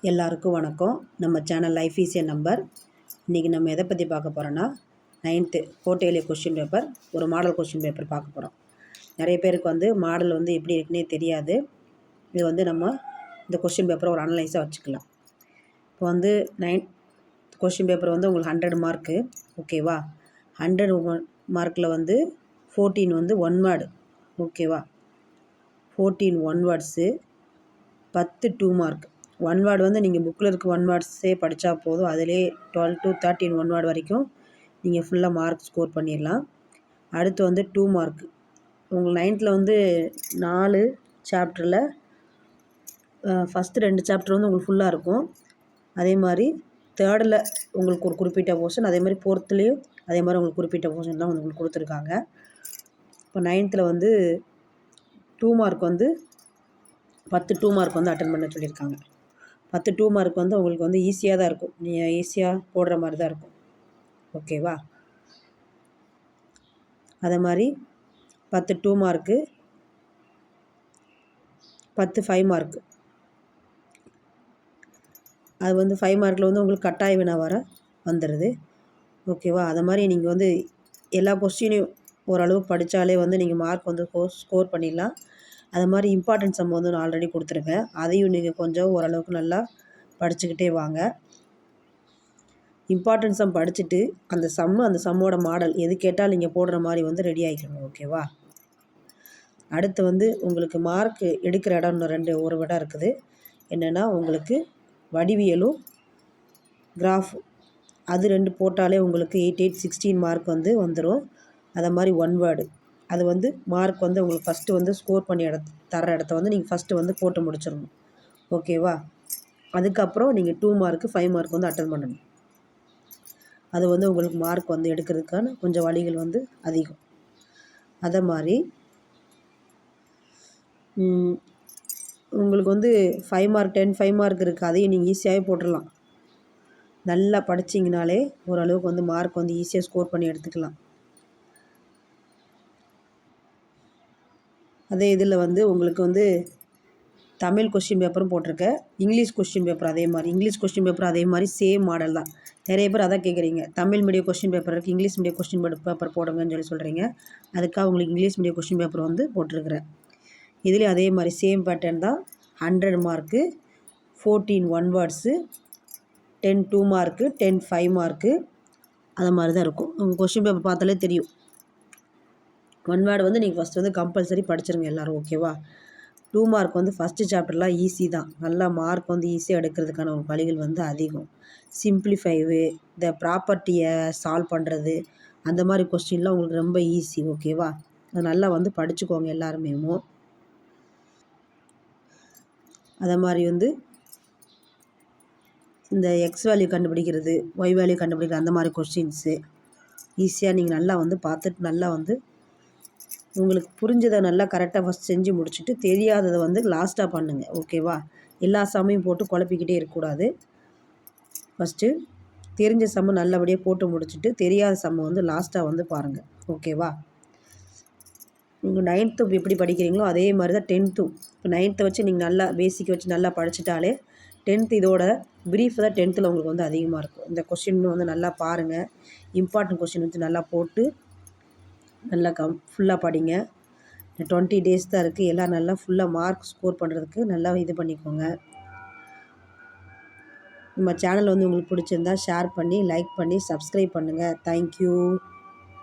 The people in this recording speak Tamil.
எல்லாருக்கும் வணக்கம். நம்ம சேனல் லைஃப் ஈஸி நம்பர். இன்றைக்கி நம்ம எதை பற்றி பார்க்க போகிறோன்னா 9th கோட்டையிலே கொஸ்டின் பேப்பர், ஒரு மாடல் கொஸ்டின் பேப்பர் பார்க்க போகிறோம். நிறைய பேருக்கு மாடல் எப்படி இருக்குன்னே தெரியாது. இது நம்ம இந்த கொஸ்டின் பேப்பரை ஒரு அனலைஸாக வச்சுக்கலாம். இப்போ 9th கொஸ்டின் பேப்பர் உங்களுக்கு 100 மார்க்கு, ஓகேவா? 100 மார்க்கில் 14 ஒன் வேர்டு, ஓகேவா? 14 one words, 10 2 mark. One word நீங்கள் புக்கில் இருக்க ஒன் வேர்ட்ஸே படித்தா போதும். அதிலே 12 to 13 ஒன் வேர்டு வரைக்கும் நீங்கள் ஃபுல்லாக மார்க் ஸ்கோர் பண்ணிடலாம். அடுத்து 2 மார்க். உங்களுக்கு 9th 4 சாப்டரில் ஃபஸ்ட்டு 2 சாப்டர் உங்களுக்கு ஃபுல்லாக இருக்கும். அதே மாதிரி 3rd உங்களுக்கு ஒரு குறிப்பிட்ட போர்ஷன், அதே மாதிரி 4th அதே மாதிரி உங்களுக்கு குறிப்பிட்ட போர்ஷன் தான் உங்களுக்கு கொடுத்துருக்காங்க. இப்போ 9th 2 மார்க் 10 2 மார்க் அட்டன் பண்ண சொல்லியிருக்காங்க. 10 2 மார்க் உங்களுக்கு ஈஸியாக தான் இருக்கும். நீங்கள் ஈஸியாக போடுற மாதிரி தான் இருக்கும், ஓகேவா? அதே மாதிரி 10 2 மார்க்கு, 10 5 மார்க்கு. அது 5 மார்க்கில் உங்களுக்கு கட்டாய வினா வர வந்துடுது, ஓகேவா? அதை மாதிரி நீங்கள் எல்லா கொஸ்டினையும் ஓரளவு படித்தாலே நீங்கள் மார்க் ஸ்கோர் பண்ணிடலாம். அது மாதிரி இம்பார்ட்டன்ட் சம் நான் ஆல்ரெடி கொடுத்துருக்கேன். அதையும் நீங்கள் கொஞ்சம் ஓரளவுக்கு நல்லா படிச்சுக்கிட்டே வாங்க. இம்பார்ட்டன்ட் சம் படிச்சுட்டு அந்த சம்மோட மாடல் எது கேட்டால் நீங்கள் போடுற மாதிரி ரெடி ஆகிக்கணும், ஓகேவா? அடுத்து உங்களுக்கு மார்க் எடுக்கிற இடம் இன்னும் ஒரு இடம் இருக்குது. என்னென்னா உங்களுக்கு வடிவியலும் கிராஃப், அது 2 போட்டாலே உங்களுக்கு 8 8 16 மார்க் வந்துடும். அதை மாதிரி ஒன் வேர்டு, அது மார்க் உங்களுக்கு ஃபஸ்ட்டு ஸ்கோர் பண்ணி தர இடத்த நீங்கள் ஃபஸ்ட்டு போட்டு முடிச்சிடணும், ஓகேவா? அதுக்கப்புறம் நீங்கள் 2 மார்க்கு 5 மார்க் அட்டன் பண்ணணும். அது உங்களுக்கு மார்க் எடுக்கிறதுக்கான கொஞ்சம் வழிகள் அதிகம். அதை மாதிரி உங்களுக்கு 5 மார்க் 10 5 மார்க் இருக்குது. அதையும் நீங்கள் ஈஸியாகவே போட்டுடலாம். நல்லா படிச்சிங்கனாலே ஓரளவுக்கு மார்க் ஈஸியாக ஸ்கோர் பண்ணி எடுத்துக்கலாம். அதே இதில் உங்களுக்கு தமிழ் கொஸ்டின் பேப்பரும் போட்டிருக்கேன், இங்கிலீஷ் கொஸ்டின் பேப்பர் அதே மாதிரி. இங்கிலீஷ் கொஸ்டின் பேப்பர் அதே மாதிரி சேம் மாடல் தான். நிறைய பேர் அதான் கேட்குறீங்க, தமிழ் மீடியம் கொஸ்டின் பேப்பர் இருக்குது, இங்கிலீஷ் மீடியம் கொஸ்டின் பேப்பர் போடுங்கன்னு சொல்கிறீங்க. அதுக்காக உங்களுக்கு இங்கிலீஷ் மீடியம் கொஸ்டின் பேப்பர் போட்டிருக்கிறேன். இதுலேயும் அதே மாதிரி சேம் பேட்டர்ன் தான். 100 mark, 14 one words, 10 2 mark, 10 5 mark, அது மாதிரி தான் இருக்கும். உங்கள் கொஸ்டின் பேப்பர் பார்த்தாலே தெரியும். ஒன் வேர்டு நீங்கள் ஃபஸ்ட்டு கம்பல்சரி படிச்சிருங்க எல்லோரும், ஓகேவா? 2 மார்க் ஃபஸ்ட்டு சாப்டர்லாம் ஈஸி தான். நல்லா மார்க் ஈஸியாக எடுக்கிறதுக்கான வழிகள் அதிகம். சிம்பிளிஃபைவு, இந்த ப்ராப்பர்ட்டியை சால்வ் பண்ணுறது, அந்த மாதிரி கொஸ்டின்லாம் உங்களுக்கு ரொம்ப ஈஸி, ஓகேவா? அது நல்லா படிச்சுக்கோங்க எல்லாருமே. அதை மாதிரி இந்த எக்ஸ் வேல்யூ கண்டுபிடிக்கிறது, ஒய் வேல்யூ கண்டுபிடிக்கிறது, அந்த மாதிரி கொஸ்டின்ஸு ஈஸியாக நீங்கள் நல்லா பார்த்துட்டு நல்லா உங்களுக்கு புரிஞ்சதை நல்லா கரெக்டாக ஃபஸ்ட் செஞ்சு முடிச்சுட்டு தெரியாததை லாஸ்ட்டாக பண்ணுங்கள், ஓகேவா? எல்லா சம்மையும் போட்டு குழப்பிக்கிட்டே இருக்கக்கூடாது. ஃபஸ்ட்டு தெரிஞ்ச சம்ம நல்லபடியாக போட்டு முடிச்சுட்டு தெரியாத சம்ம லாஸ்ட்டாக பாருங்கள், ஓகேவா? நீங்கள் 9th எப்படி படிக்கிறீங்களோ அதே மாதிரி தான் 10th. இப்போ 9th வச்சு நீங்கள் நல்லா பேசிக் வச்சு நல்லா படிச்சுட்டாலே 10th இதோட ப்ரீஃப் தான் 10th உங்களுக்கு அதிகமாக இருக்கும். இந்த கொஸ்டின் நல்லா பாருங்கள். இம்பார்ட்டன்ட் கொஸ்டின் நல்லா போட்டு நல்லா ஃபுல்லாக படிங்க. 20 days தான் இருக்குது. எல்லாம் நல்லா ஃபுல்லாக மார்க் ஸ்கோர் பண்ணுறதுக்கு நல்லா இது பண்ணிக்கோங்க. நம்ம சேனல் உங்களுக்கு பிடிச்சிருந்தா ஷேர் பண்ணி, லைக் பண்ணி, சப்ஸ்கிரைப் பண்ணுங்கள். தேங்க்யூ.